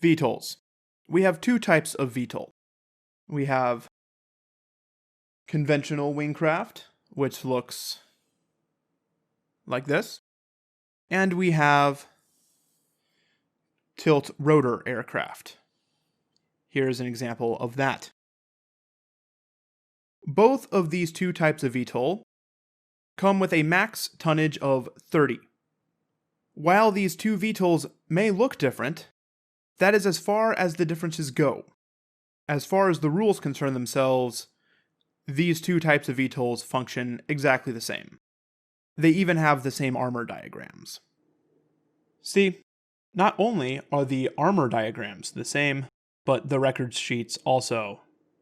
VTOLs. We have two types of VTOL. We have conventional wingcraft, which looks like this, and we have tilt rotor aircraft. Here's an example of that. Both of these two types of VTOL come with a max tonnage of 30. While these two VTOLs may look different, that is as far as the differences go. As far as the rules concern themselves, these two types of VTOLs function exactly the same. They even have the same armor diagrams. See, not only are the armor diagrams the same, but the record sheets also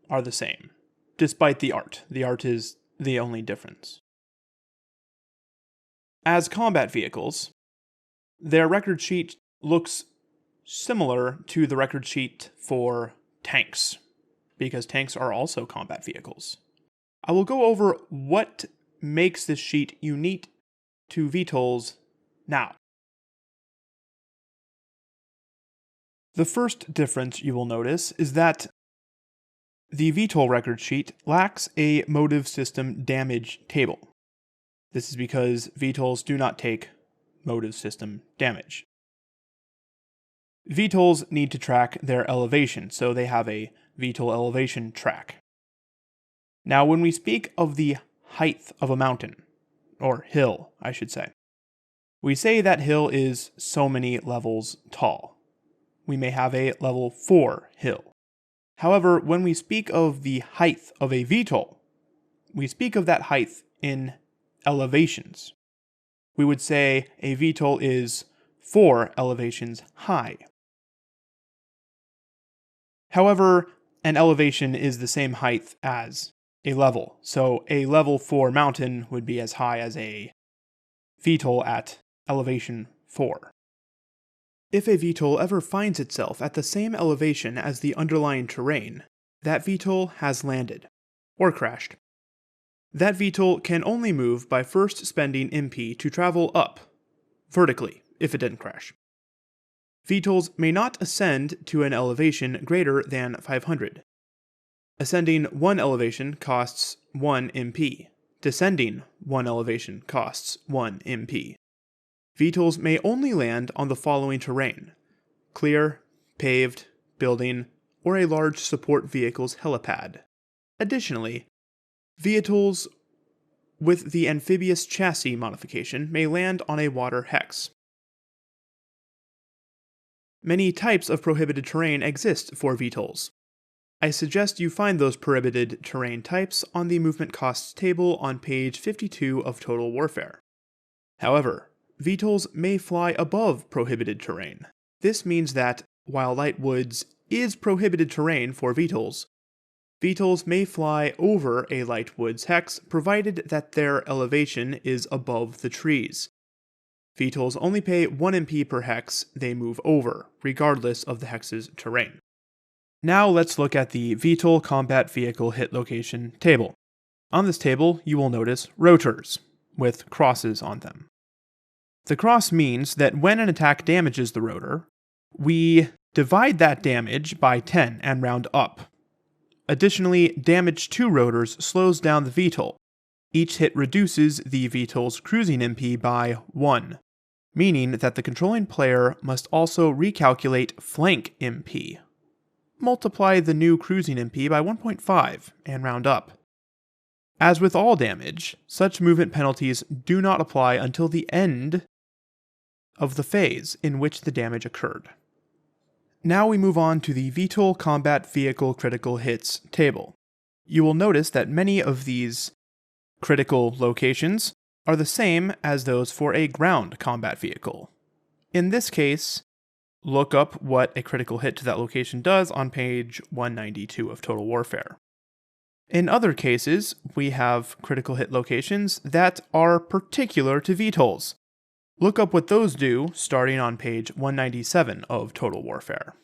are the same, despite the art. The art is the only difference. As combat vehicles, their record sheet looks similar to the record sheet for tanks, because tanks are also combat vehicles. I will go over what makes this sheet unique to VTOLs now. The first difference you will notice is that the VTOL record sheet lacks a motive system damage table. This is because VTOLs do not take motive system damage. VTOLs need to track their elevation, so they have a VTOL elevation track. Now, when we speak of the height of a mountain, or hill, I should say, we say that hill is so many levels tall. We may have a level 4 hill. However, when we speak of the height of a VTOL, we speak of that height in elevations. We would say a VTOL is 4 elevations high. However, an elevation is the same height as a level, so a level 4 mountain would be as high as a VTOL at elevation 4. If a VTOL ever finds itself at the same elevation as the underlying terrain, that VTOL has landed, or crashed. That VTOL can only move by first spending MP to travel up, vertically, if it didn't crash. VTOLs may not ascend to an elevation greater than 500. Ascending one elevation costs 1 MP. Descending one elevation costs 1 MP. VTOLs may only land on the following terrain: clear, paved, building, or a large support vehicle's helipad. Additionally, VTOLs with the amphibious chassis modification may land on a water hex. Many types of prohibited terrain exist for VTOLs. I suggest you find those prohibited terrain types on the movement costs table on page 52 of Total Warfare. However, VTOLs may fly above prohibited terrain. This means that, while light woods is prohibited terrain for VTOLs, VTOLs may fly over a light woods hex provided that their elevation is above the trees. VTOLs only pay 1 MP per hex they move over, regardless of the hex's terrain. Now let's look at the VTOL Combat Vehicle Hit Location table. On this table, you will notice rotors, with crosses on them. The cross means that when an attack damages the rotor, we divide that damage by 10 and round up. Additionally, damage to rotors slows down the VTOL. Each hit reduces the VTOL's cruising MP by 1, meaning that the controlling player must also recalculate flank MP. Multiply the new cruising MP by 1.5 and round up. As with all damage, such movement penalties do not apply until the end of the phase in which the damage occurred. Now we move on to the VTOL Combat Vehicle Critical Hits table. You will notice that many of these critical locations are the same as those for a ground combat vehicle. In this case, look up what a critical hit to that location does on page 192 of Total Warfare. In other cases, we have critical hit locations that are particular to VTOLs. Look up what those do starting on page 197 of Total Warfare.